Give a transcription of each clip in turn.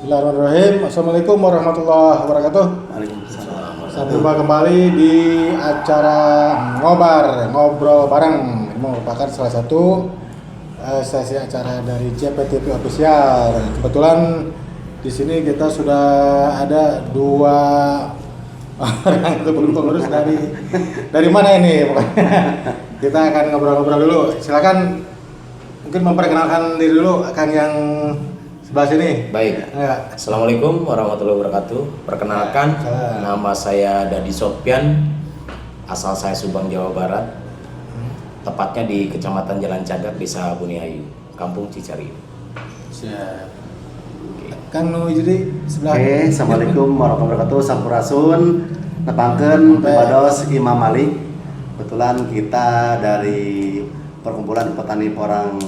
Bismillahirrahmanirrahim. Assalamualaikum warahmatullahi wabarakatuh. Waalaikumsalam. Sampai jumpa kembali di acara ngobrol bareng. Ini merupakan salah satu sesi acara dari JPTV Official. Kebetulan di sini kita sudah ada dua orang itu pengurus dari mana ini? Kita akan ngobrol-ngobrol dulu. Silakan mungkin memperkenalkan diri dulu akan yang sebelah sini. Baik. Ya. Assalamualaikum warahmatullahi wabarakatuh. Perkenalkan, nama saya Dadi Sopyan. Asal saya Subang, Jawa Barat. Tepatnya di Kecamatan Jalan Cagak, Desa Buniayu, Kampung Cicariu. Siap. Kang Nu jadi sebelah. Oke, Assalamualaikum warahmatullahi wabarakatuh. Sampurasun, nepangkeun kepados Imam Malik. Kebetulan kita dari Perkumpulan Petani Porang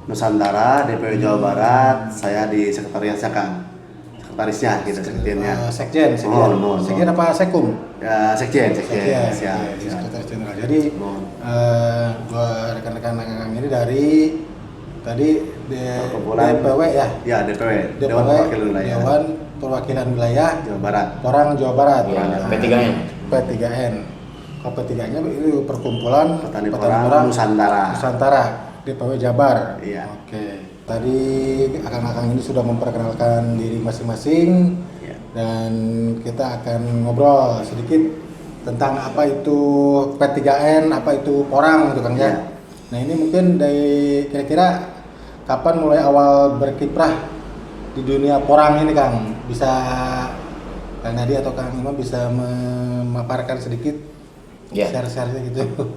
Nusantara, DPW Jawa Barat. Saya di sekretariatnya Kang. Sekretarisnya gitu, sekjennya. Sekjen. Sekjen apa Sekum? Ya, sekjen. Sekjen. Siap. Sekretaris Jenderal. Jadi dua rekan-rekan Kang ini dari tadi DPW ya. Ya, DPW. Dewan Perwakilan Wilayah Jawa Barat. Porang Jawa Barat. Ya, P3N. P3N. Kalau P3-nya itu Perkumpulan Petani Porang Nusantara. DPW Jabar. Iya. Oke. Tadi akang-akang ini sudah memperkenalkan diri masing-masing. Iya. Dan kita akan ngobrol sedikit tentang apa itu P3N, apa itu porang gitu Kang ya. Iya. Nah, ini mungkin dari kira-kira kapan mulai awal berkiprah di dunia porang ini Kang? Bisa Kang Nadi atau Kang Imam bisa memaparkan sedikit share-share gitu.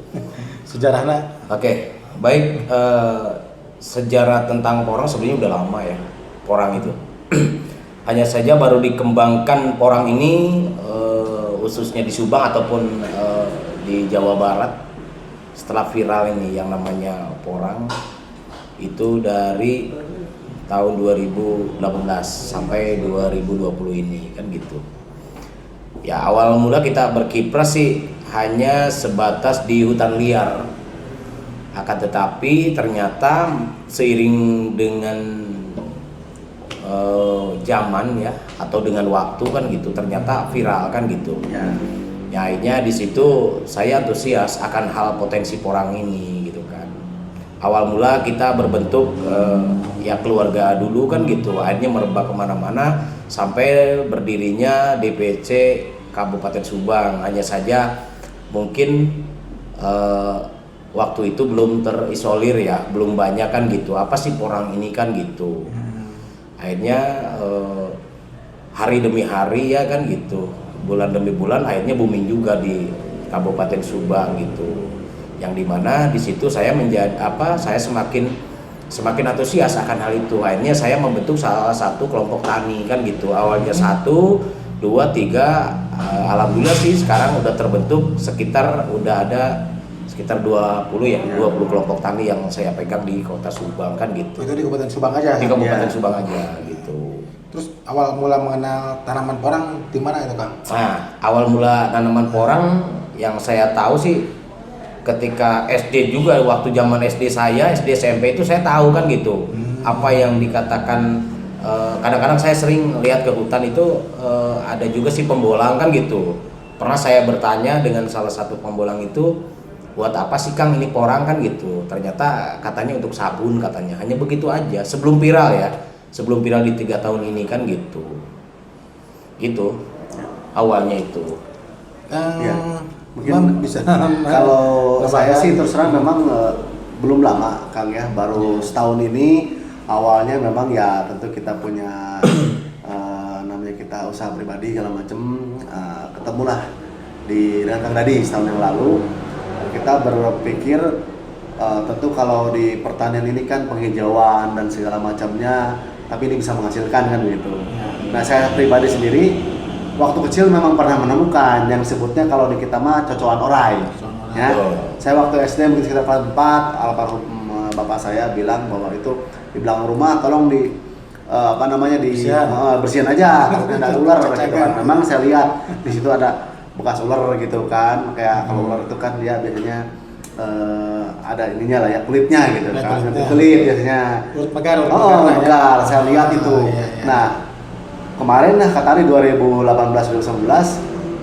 Sejarahnya. Oke. Baik, sejarah tentang porang sebenarnya udah lama ya, porang itu. Hanya saja baru dikembangkan porang ini khususnya di Subang ataupun di Jawa Barat setelah viral ini yang namanya porang itu dari tahun 2018 sampai 2020 ini kan gitu. Ya awal mula kita berkiprah sih hanya sebatas di hutan liar. Akan tetapi ternyata seiring dengan zaman ya atau dengan waktu kan gitu ternyata viral kan gitu. Ya akhirnya di situ saya antusias akan hal potensi porang ini gitu kan. Awal mula kita berbentuk ya keluarga dulu kan gitu. Akhirnya merebak kemana-mana sampai berdirinya DPC Kabupaten Subang. Hanya saja mungkin waktu itu belum terisolir ya, belum banyak kan gitu. Apa sih porang ini kan gitu. Akhirnya hari demi hari ya kan gitu, bulan demi bulan akhirnya booming juga di Kabupaten Subang gitu. Yang dimana di situ saya saya semakin antusias akan hal itu. Akhirnya saya membentuk salah satu kelompok tani kan gitu. Awalnya 1, 2, 3, alhamdulillah sih sekarang udah terbentuk sekitar 20 ya, 20 kelompok tani yang saya pegang di Kota Subang kan gitu. Itu di Kabupaten Subang aja. Di Kabupaten Subang aja gitu. Terus awal mula mengenal tanaman porang di mana itu Kang? Nah, awal mula tanaman porang yang saya tahu sih ketika SD juga, waktu zaman SD saya, SD SMP itu saya tahu kan gitu. Apa yang dikatakan kadang-kadang saya sering lihat ke hutan itu ada juga sih pembolang kan gitu. Pernah saya bertanya dengan salah satu pembolang itu, buat apa sih Kang ini porang kan gitu. Ternyata katanya untuk sabun katanya. Hanya begitu aja sebelum viral ya. Sebelum viral di 3 tahun ini kan gitu. Gitu. Awalnya itu. Mungkin bisa kalau saya sih terus terang memang belum lama Kang ya, baru setahun ini. Awalnya memang ya tentu kita punya namanya kita usaha pribadi segala macem, ketemulah dengan Kang Dadi setahun yang lalu. Kita berpikir tentu kalau di pertanian ini kan penghijauan dan segala macamnya, tapi ini bisa menghasilkan kan gitu. Nah saya pribadi sendiri waktu kecil memang pernah menemukan yang sebutnya kalau di kita mah cocokan orai. Ya, saya waktu SD mungkin sekitar kelas 4, almarhum bapak saya bilang bahwa itu di belakang rumah tolong di bersihin aja takutnya ada ular gitu kan. Memang saya lihat di situ ada bekas ular gitu kan, kayak kalau ular itu kan dia biasanya ada ininya lah ya, kulitnya gitu kan, kulit biasanya. Kulit megar. Megar, saya lihat itu. Iya. Nah, kemarin lah Katari 2018-2019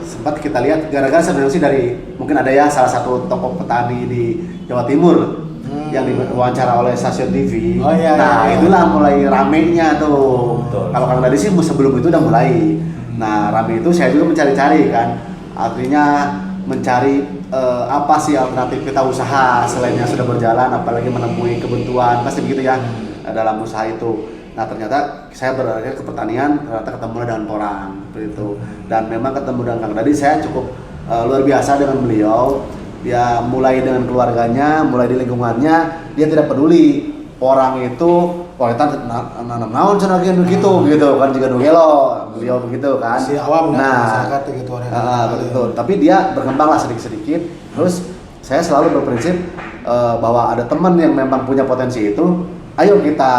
sempat kita lihat gara-gara sebenarnya sih dari mungkin ada ya salah satu tokoh petani di Jawa Timur yang diwawancara oleh stasiun TV. Oh, iya, nah iya. itulah mulai ramenya tuh. Kalau Kang Dadi sih sebelum itu udah mulai. Nah rame itu saya juga mencari-cari kan, artinya mencari apa sih alternatif kita usaha selain yang sudah berjalan, apalagi menemui kebuntuan pasti begitu ya dalam usaha itu. Nah ternyata saya berakhir ke pertanian, ternyata ketemu dengan porang seperti itu. Dan memang ketemu dengan Kang Dadi saya cukup luar biasa dengan beliau. Dia mulai dengan keluarganya, mulai di lingkungannya, dia tidak peduli orang itu kualitas nanam naon cenah begitu gitu kan juga nugelo beliau begitu kan. Si awam nah masyarakat gitu orang. betul. Tapi dia berkembang lah sedikit-sedikit. Terus saya selalu berprinsip bahwa ada teman yang memang punya potensi itu, ayo kita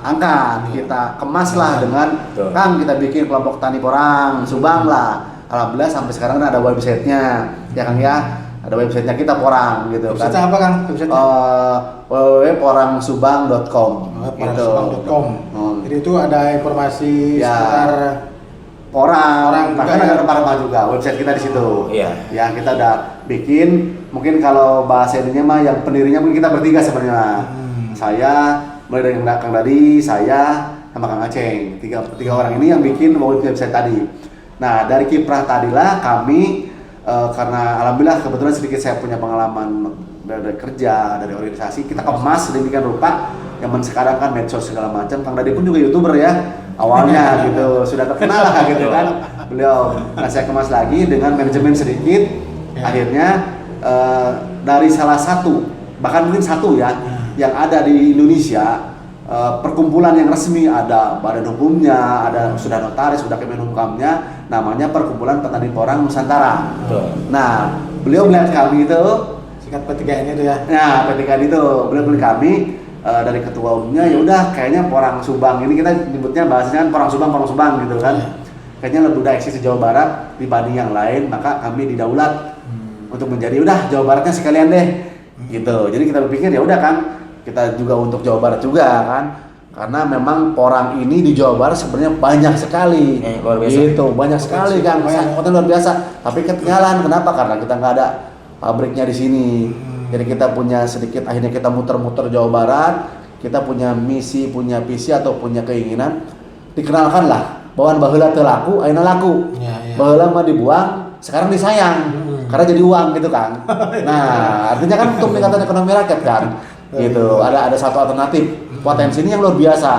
angkat, kita kemas lah dengan Kang, kita bikin kelompok tani porang, Subang lah. Alhamdulillah sampai sekarang ada websitenya, ya Kang ya. Ada websitenya kita porang gitu kan. Website apa Kang? Websitenya? www.porangsubang.com gitu. Porangsubang.com. Jadi itu ada informasi Ya. seputar Orang, juga bahkan ya? ada rempah-rempah juga website kita di situ. Iya. Yang kita udah bikin, mungkin kalau bahasa ininya mah yang pendirinya mungkin kita bertiga sebenarnya. Saya, mulai dari Kang Dadi, saya sama Kang Aceng. Tiga orang ini yang bikin website tadi. Nah, dari kiprah tadilah kami karena alhamdulillah kebetulan sedikit saya punya pengalaman dari kerja, dari organisasi, kita kemas sedemikian rupa. Zaman sekarang kan medsos segala macam. Kang Dadi pun juga YouTuber ya awalnya gitu, sudah terkenal lah gitu kan beliau. Nah saya kemas lagi dengan manajemen sedikit, akhirnya dari salah satu, bahkan mungkin satu ya, yang ada di Indonesia, perkumpulan yang resmi, ada badan hukumnya, ada sudah notaris, sudah Kemenkumhamnya, namanya Perkumpulan Petani Porang Nusantara. Nah beliau melihat kami itu, singkat P3N itu ya. nah ketika itu beliau melihat kami dari ketua umumnya, ya udah kayaknya Porang Subang ini kita nyebutnya bahasanya kan Porang Subang gitu kan. Kayaknya lebih udah eksis di Jawa Barat dibanding yang lain, maka kami didaulat untuk menjadi udah Jawa Baratnya sekalian deh gitu. Jadi kita berpikir ya udah kan kita juga untuk Jawa Barat juga kan, karena memang porang ini di Jawa Barat sebenarnya banyak sekali, luar biasa. gitu, banyak sekali kan, potensi luar biasa. Tapi ketinggalan, kenapa? Karena kita nggak ada pabriknya di sini. Jadi kita punya sedikit, akhirnya kita muter-muter Jawa Barat, kita punya misi, punya visi atau punya keinginan, dikenalkan lah bahwa baheula teu laku, ayeuna laku. Baheula mah dibuang, sekarang disayang. Karena jadi uang gitu kan. Nah, artinya kan untuk meningkatkan ekonomi rakyat kan. Gitu. Ada satu alternatif. Potensi ini yang luar biasa.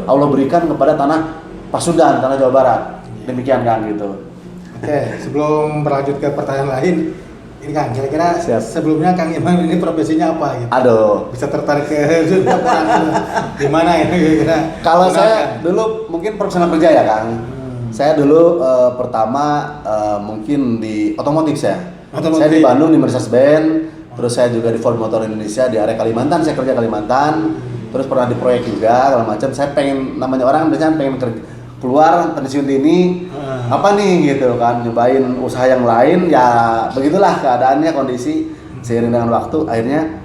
Allah berikan kepada tanah Pasundan, tanah Jawa Barat. Demikian kan gitu. Oke, sebelum berlanjut ke pertanyaan lain, ini Kang, kira-kira sebelumnya Kang Iman ini profesinya apa gitu? Aduh. Bisa tertarik ke dunia porang gimana ini kira-kira? Kalau saya dulu mungkin profesional kerja ya Kang. Saya dulu pertama mungkin di otomotif saya. Saya di Bandung di Mercedes-Benz, terus saya juga di Ford Motor Indonesia di area Kalimantan, saya kerja Kalimantan, terus pernah di proyek juga segala macam. Saya pengen, namanya orang biasanya pengen keluar pensiun dini, apa nih gitu kan, nyobain usaha yang lain, ya begitulah keadaannya, kondisi seiring dengan waktu, akhirnya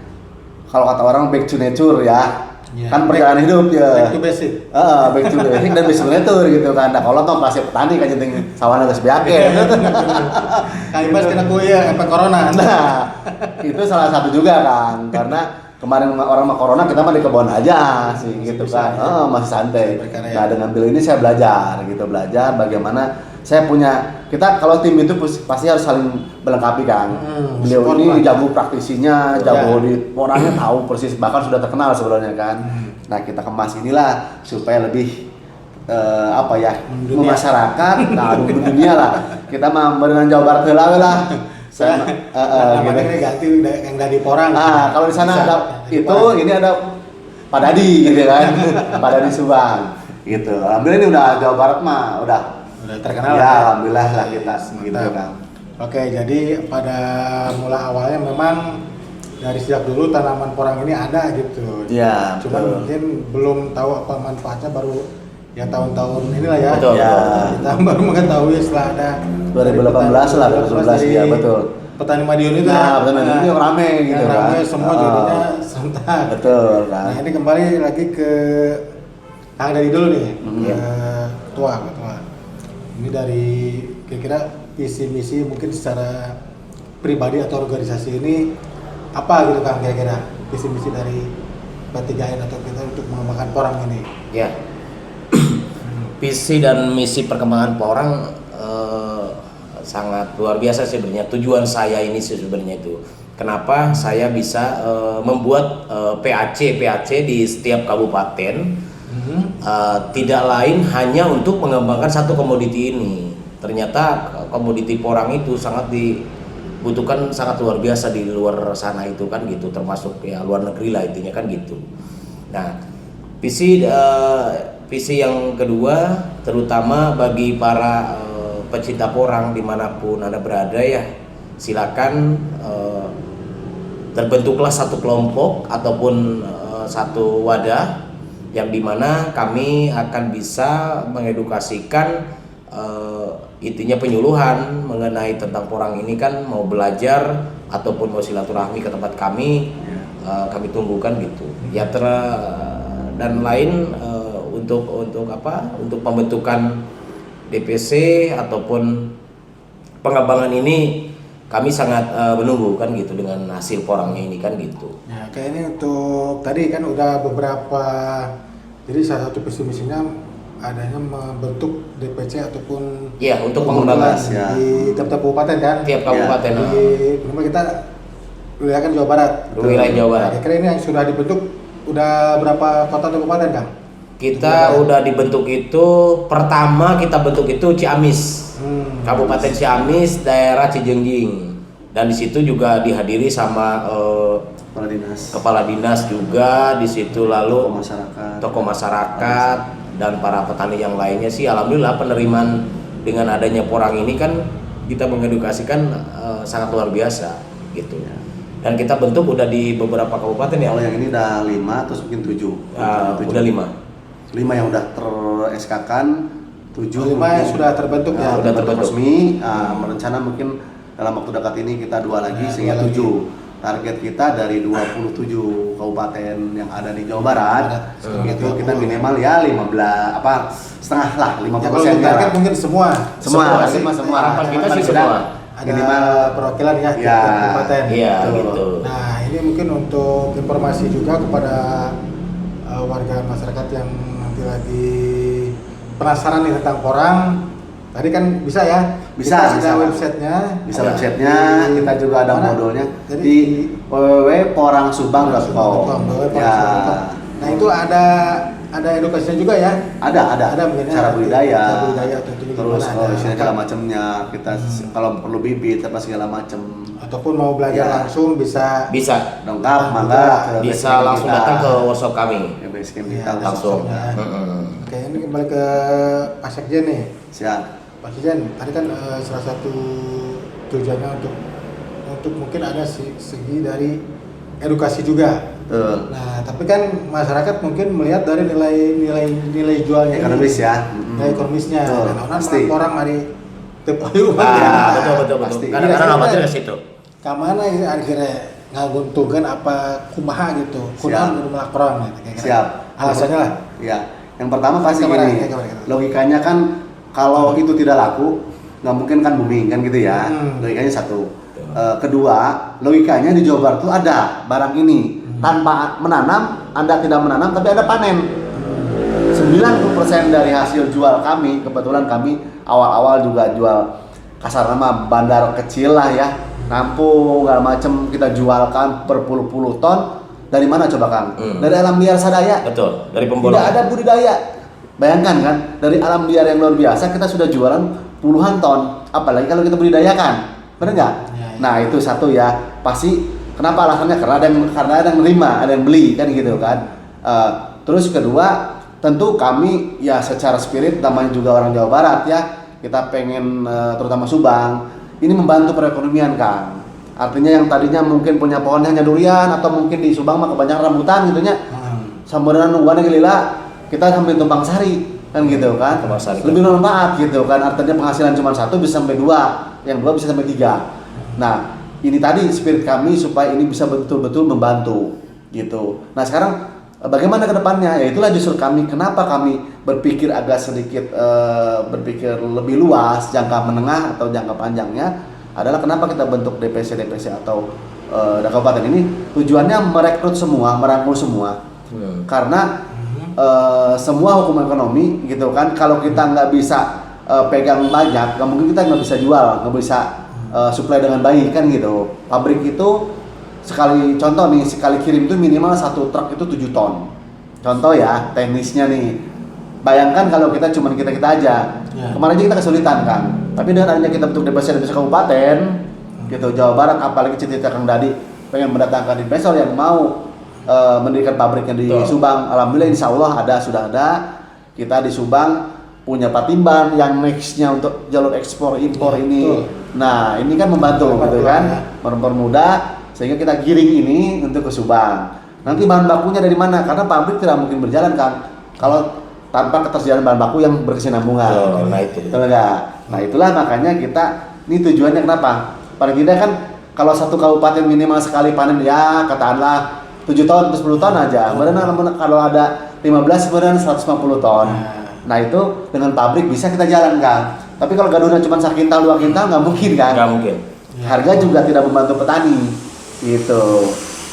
kalau kata orang back to nature ya. Kan perjalanan hidup ya. Back to basic. Back to basic dan back to nature gitu kan. Nah, kalau toh pasti petani kan jenting sawana geus beake. Kang Ibas kena kuya efek corona. Nah, itu salah satu juga kan. Karena kemarin orang mah corona, kita mah di kebun aja sih gitu kan. Masih santai. Nah, dengan beliau ini saya belajar bagaimana saya punya, kita kalau tim itu pasti harus saling melengkapi kan. Beliau ini jago praktisinya, jago di orangnya, tahu persis, bahkan sudah terkenal sebenarnya kan. Nah kita kemas inilah supaya lebih masyarakat, nah dunia lah. Kita mah dengan Jawa Barat heula lah. Saya gitu. Ganti yang dari porang. Kalau di sana ada itu, ini ada Pak Dadi gitu kan, Pak Dadi Subang. Gitu. Alhamdulillah ini udah Jawa Barat mah udah terkenal ya, alhamdulillah lah kita gitu kan. Oke, jadi pada mula awalnya memang dari sejak dulu tanaman porang ini ada gitu. Iya. Cuman mungkin belum tahu apa manfaatnya, baru ya tahun-tahun inilah ya. Betul. Kita baru mengetahui setelah ada 2018 lah, 2018 ya betul. Petani Madiun itu. Nah, petani Madiun yang rame gitu kan. Rame semua jadinya serentak. Betul kan. Nah, ini kembali lagi ke Kang Dadi dulu nih. Ketua. Ini dari kira-kira visi misi mungkin secara pribadi atau organisasi ini apa gitu Kang, kira-kira visi misi dari P3N atau kita untuk mengembangkan Porang ini? Ya. Visi dan misi perkembangan Porang sangat luar biasa sebenarnya. Tujuan saya ini sebenarnya itu kenapa saya bisa membuat PAC di setiap kabupaten, tidak lain hanya untuk mengembangkan satu komoditi ini. Ternyata komoditi Porang itu sangat dibutuhkan, sangat luar biasa di luar sana itu kan gitu, termasuk ya luar negeri lah intinya kan gitu. Nah, visi yang kedua terutama bagi para pecinta Porang dimanapun Anda berada ya, silakan terbentuklah satu kelompok ataupun satu wadah yang dimana kami akan bisa mengedukasikan intinya penyuluhan mengenai tentang Porang ini kan, mau belajar ataupun mau silaturahmi ke tempat kami, kami tunggukan gitu ya. Dan lain untuk apa, untuk pembentukan DPC ataupun pengembangan ini kami sangat menunggu kan gitu dengan hasil Porangnya ini kan gitu. Ya, kayak ini untuk tadi kan udah beberapa, jadi salah satu visi misinya adanya membentuk DPC ataupun ya untuk pengembangan di tiap-tiap kabupaten kan. Tiap kabupaten. Ya, di minimal kita wilayah kan Jawa Barat. Wilayah Jawa Barat. Kira-kira ini yang sudah dibentuk udah berapa kota atau kabupaten Kang? Kita udah dibentuk itu, pertama kita bentuk itu Ciamis, Kabupaten Ciamis, daerah Cijengjing, dan di situ juga dihadiri sama kepala dinas juga di situ, lalu tokoh masyarakat dan para petani yang lainnya sih. Alhamdulillah penerimaan dengan adanya Porang ini kan kita mengedukasikan sangat luar biasa gitu. Dan kita bentuk udah di beberapa kabupaten ya. Kalau yang ini udah 5 terus mungkin 7. Udah 5 yang udah ter-SK-kan, 7 yang sudah terbentuk ya. Udah terbentuk resmi. Merencana mungkin dalam waktu dekat ini kita 2 lagi sehingga 7. Target kita dari 27 kabupaten yang ada di Jawa Barat, itu kita minimal ya 15 setengah lah, 50% ya. Target mungkin semua. Harapan kita sih semua. Ada minimal perwakilan ya kabupaten. Iya gitu. Nah, ini mungkin untuk informasi juga kepada warga masyarakat yang nanti lagi penasaran nih tentang Porang. Tadi kan bisa ya? Bisa websitenya. Bisa websitenya, kita juga ada modulnya di www.porangsubang.com. Ya. Nah, itu ada edukasinya juga ya? Ada mungkin cara budidaya terus isinya segala kan? macamnya, kita kalau perlu bibit apa segala macam, ataupun mau belajar langsung bisa lengkap, maka bisa langsung datang ke workshop kami ya, base camp kita langsung. Oke, ini kembali ke Pak Sekjen nih. Siap Pak Sekjen, tadi kan salah satu tujuannya untuk mungkin ada segi dari edukasi juga. Nah, tapi kan masyarakat mungkin melihat dari nilai jualnya, ekonomis ya, nilai ekonomisnya. Karena pasti orang mari tepayu betul. Kadang-kadang amatir ke situ. Kamana ini akhirnya ngaguntungkan apa kumaha gitu. Kunaon kudu melak Porang gitu. Siap. Alasannya lah. Ya, yang pertama pasti gini. Logikanya kan kalau itu tidak laku, nggak mungkin kan booming kan gitu ya. Logikanya satu. Kedua, logikanya di Jawa Barat itu ada barang ini. Tanpa menanam, Anda tidak menanam tapi Anda panen. 90% dari hasil jual kami, kebetulan kami awal-awal juga jual kasar nama bandar kecil lah ya, nampung segala macem, kita jualkan berpuluh-puluh ton. Dari mana coba Kang? Dari alam liar sadaya. Betul, dari pembolongan. Tidak ada budidaya. Bayangkan kan, dari alam liar yang luar biasa kita sudah jualan puluhan ton, apalagi kalau kita budidayakan, benar nggak? Ya. Nah itu satu ya, pasti. Kenapa alasannya? Karena ada yang nerima, ada yang beli kan gitu kan. Terus kedua, tentu kami ya secara spirit, namanya juga orang Jawa Barat ya, kita pengen terutama Subang ini membantu perekonomian Kang. Artinya yang tadinya mungkin punya pohonnya hanya durian atau mungkin di Subang mah kebanyakan rambutan gitunya. Samberan nungguan gelila, kita sambil tumpang sari kan gitu kan. Lebih bermanfaat gitu kan. Artinya penghasilan cuma 1 bisa sampai 2, yang 2 bisa sampai 3. Nah, ini tadi spirit kami supaya ini bisa betul-betul membantu gitu. Nah sekarang bagaimana ke depannya? Ya itulah justru kenapa kami berpikir agak sedikit berpikir lebih luas jangka menengah atau jangka panjangnya adalah kenapa kita bentuk DPC atau kabupaten ini tujuannya merekrut semua, merangkul semua. Karena semua hukum ekonomi gitu kan, kalau kita nggak bisa pegang banyak, nggak mungkin kita nggak bisa jual, nggak bisa supply dengan baik kan gitu. Pabrik itu sekali kirim itu minimal 1 truk itu 7 ton. Contoh ya, teknisnya nih. Bayangkan kalau kita aja. Kemarin aja kita kesulitan kan. Tapi dengan adanya kita bentuk DPC kabupaten gitu, Jawa Barat, apalagi cita-cita Kang Dadi pengen mendatangkan investor yang mau mendirikan pabriknya di Subang. Alhamdulillah insyaallah sudah ada. Kita di Subang punya Patimban yang nextnya untuk jalur ekspor impor ini. Betul. Nah, ini kan membantu gitu kan, mempermudah sehingga kita giring ini untuk ke Subang. Nanti bahan bakunya dari mana? Karena pabrik tidak mungkin berjalan kan kalau tanpa ketersediaan bahan baku yang berkesinambungan. Nah itu. Betul nggak? Nah itulah makanya kita, ini tujuannya kenapa? Paling tidak kan kalau satu kabupaten minimal sekali panen ya katakanlah 7 ton atau 10 ton aja. Kemudian kalau ada 15 kemudian 150 ton. Nah itu dengan pabrik bisa kita jalankan. Tapi kalau gadungan cuma 1 kintal 2 kintal nggak mungkin kan? Nggak mungkin. Harga juga tidak membantu petani. Gitu.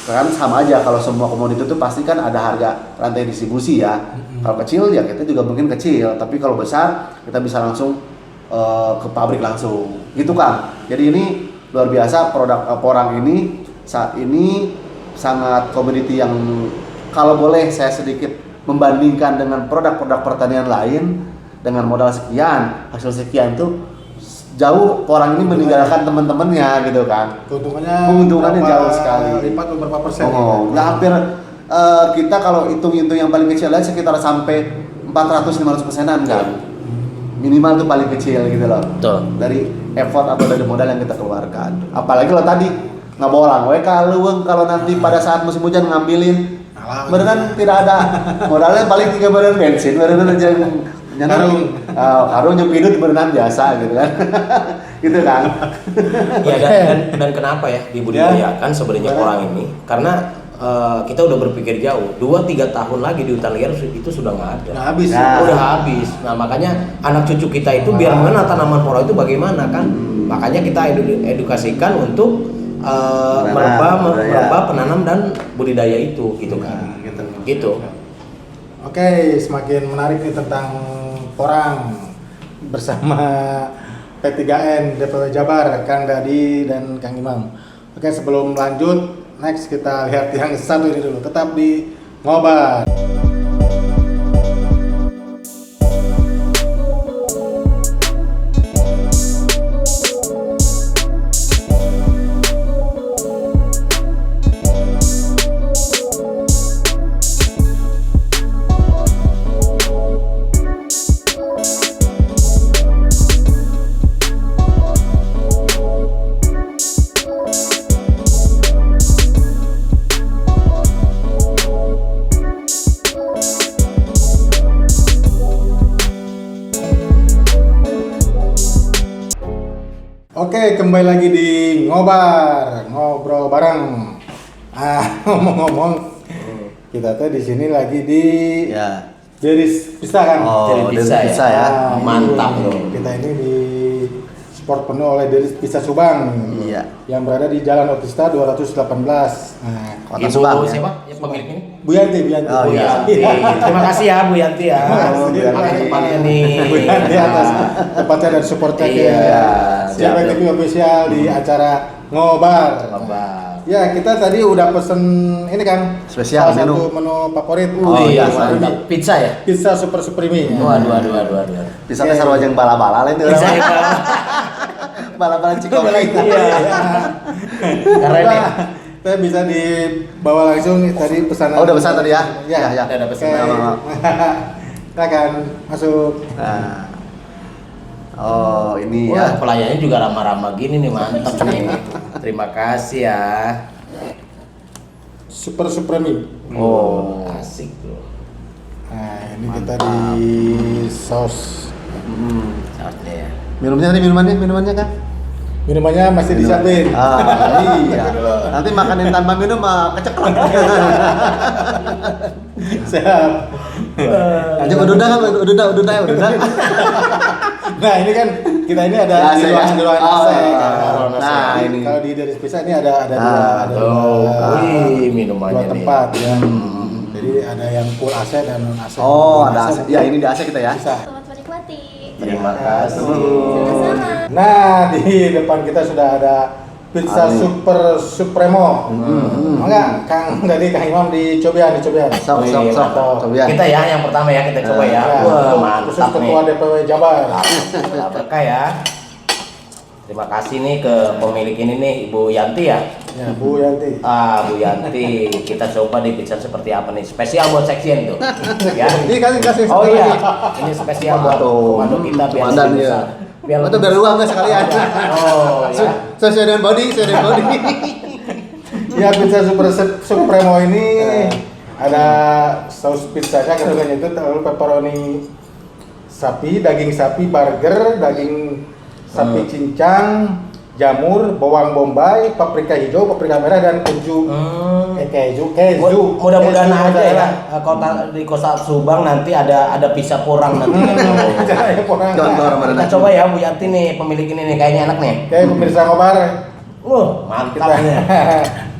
Kan sama aja kalau semua komoditas itu pasti kan ada harga rantai distribusi ya. Kalau kecil ya kita juga mungkin kecil, tapi kalau besar kita bisa langsung ke pabrik langsung. Gitu kan. Jadi ini luar biasa produk porang ini saat ini sangat komoditi yang kalau boleh saya sedikit membandingkan dengan produk-produk pertanian lain dengan modal sekian, hasil sekian tuh jauh orang ini meninggalkan teman-temannya gitu kan. Keuntungannya jauh sekali. Lipat beberapa persen. Nggak hampir kita kalau hitung-hitung yang paling kecil aja sekitar sampai 400-500%-an kan. Minimal tuh paling kecil gitu loh. Betul. Dari effort atau dari modal yang kita keluarkan. Apalagi kalau tadi nggak bolang, kalau nanti pada saat musim hujan ngambilin, beneran tidak ada modalnya paling 3 badan bensin, beneran aja karung nyempidut berenang biasa gitu kan. Gitu kan. Ya dan kenapa ya dibudidayakan sebenarnya orang ini? Karena kita udah berpikir jauh. 2-3 tahun lagi di hutan liar itu sudah nggak ada. Nah, habis. Udah habis. Nah, makanya anak cucu kita itu biar mengenal tanaman porang itu bagaimana kan? Makanya kita edukasikan untuk merubah penanam dan budidaya itu gitu kan. Gitu. Oke, semakin menarik nih tentang porang bersama P3N DPW Jabar, Kang Dadi dan Kang Imam. Oke, sebelum lanjut, next kita lihat yang satu ini dulu. Tetap di Ngobar. Oke, kembali lagi di Ngobar, ngobrol bareng. Ngomong-ngomong, kita tuh di sini lagi di Deris Pizza kan? Deris Pizza ya. Mantap loh. Kita ini di support penuh oleh Deris Pizza Subang. Iya. Yang berada di Jalan Otista 218. Kota Subang ya. Siapa? Yang pemilik ini? Bu Yanti. Oh, iya. Terima kasih ya Bu Yanti ya. Atas tempatnya nih. Bu Yanti atas tempatnya dan supportnya ke JPTV official di acara Ngobar. Ya, kita tadi udah pesen ini kan Spesial salah satu menu favorit. Iya, Supreme. pizza ya? Pizza Super Supreme. Waduh. Bisa ke sarwajeng bala-bala lain tuh. Pizza ya. Bala-bala Cikopi. Iya. Keren ya. Kita bisa dibawa langsung tadi pesanan. Oh, udah pesan tadi ya? Ya. Udah pesan. Kita akan masuk. Nah. Oh, ini Wah, ya. pelayannya juga ramah-ramah gini nih, mantap nih. Terima kasih ya. Super Supreme. Oh. Asik loh. Nah, ini kita di saus. Sausnya ya. Minumnya tadi minumannya kan? Minumannya masih disiapin. Iya. Nanti makanin tanpa minum mah keceklek. Siap. Lanjut udah. Nah ini kan kita ini ada AC di ya? ruangan Oh, AC. nah, ini. Kalau di Deris Pizza ini ada Oh, dua minumannya nih. tempat ya. Jadi ada yang full AC dan non AC. Oh, ada AC. Ya, ini di AC kita ya. Bisa. Selamat menikmati. Terima kasih. Sama-sama. Nah di depan kita sudah ada pizza Amin. super supremo. Enggak, Kang dari Kang Imam dicobian. Sok. Coba. Kita ya yang pertama ya kita coba ya. Ya, Wah, khusus mantap nih. ketua DPW Jabar. Berkah ya. Terima kasih nih ke pemilik ini nih Ibu Yanti ya. Ya, Bu Yanti. Bu Yanti, kita coba di pizza seperti apa nih? Spesial buat seksien tuh. Ya. Ini kasih Oh satu iya, lagi. ini spesial buat Tuh. komando kita biar Komandan lebih ya. besar. Biar Itu biar luang nggak sekalian. Oh ya. Sesuai dengan body. Ya pizza super supremo ini ada saus pizzanya kandungannya itu lalu pepperoni sapi, daging sapi, burger, daging sapi cincang, jamur, bawang bombay, paprika hijau, paprika merah dan keju. Keju. Mudah-mudahan Keju aja ya. mozzarella. Kota di Kota Subang nanti ada pizza porang nanti. Caranya kurang. Contoh Ramadan. Kita coba ya Bu Yanti nih pemilik ini nih kayaknya enak nih. Oke pemirsa ngobar, Mantap kita nih.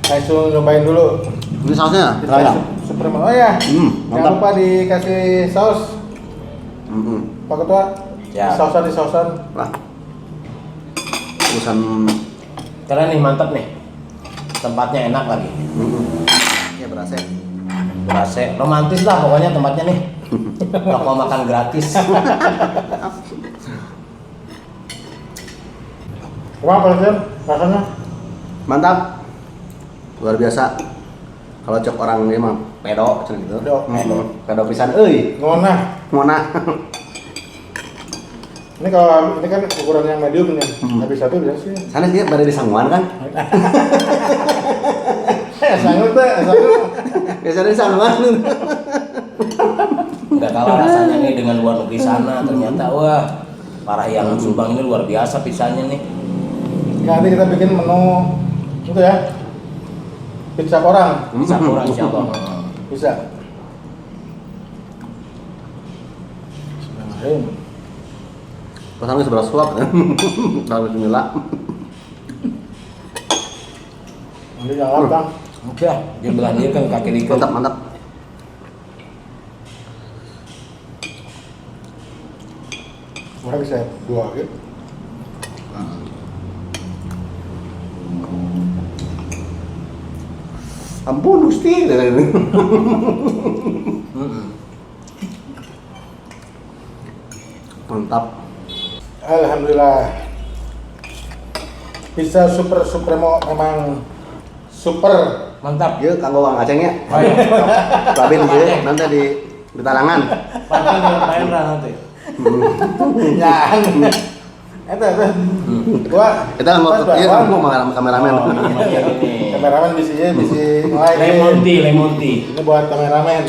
langsung nyobain dulu. Ini sausnya. Pizza supremo. Oh ya, jangan mantap. lupa dikasih saus. Pak Ketua, Siap. sausan. Lah. Urusan Keren nih mantap nih. Tempatnya enak lagi. ya berasa. Berasa romantis lah pokoknya tempatnya nih. Toko makan gratis. Kurang Pak Ketua, rasanya? Mantap. Luar biasa. Kalau cok orang ini mah pedo cenah gitu. Pedo pisan euy. Ngona. Ngona. Ini kalau ini kan ukuran yang medium nih. Habis satu biasa sih. Sana dia pada di sangguan kan? Sangat. Biasanya di sangguan. Nggak kalah rasanya nih dengan luar negeri sana. Ternyata wah para yang Subang ini luar biasa pizzanya nih. Nanti kita bikin menu itu ya. Pizza porang. Bisa kurang siapa? Bisa. Bismillahirrahmanirrahim. Pasangnya sebelah suap kan? Kalau bismillah. Ini jangan Kang. Oke, dia belah dia kan kaki dikit. Mantap. Mana bisa dua gitu. Ampun Gusti. Mantap. Alhamdulillah. Pizza super supremo memang super. Mantap. Yuk kanggo Kang Aceng ya. Oh, iya. Babin ieu nanti di talangan. Pantai main lah nanti. Yang itu. Gua Kita mau iya mau kameramen. kameramen bisi mulai Lemon tea. Ini buat kameramen.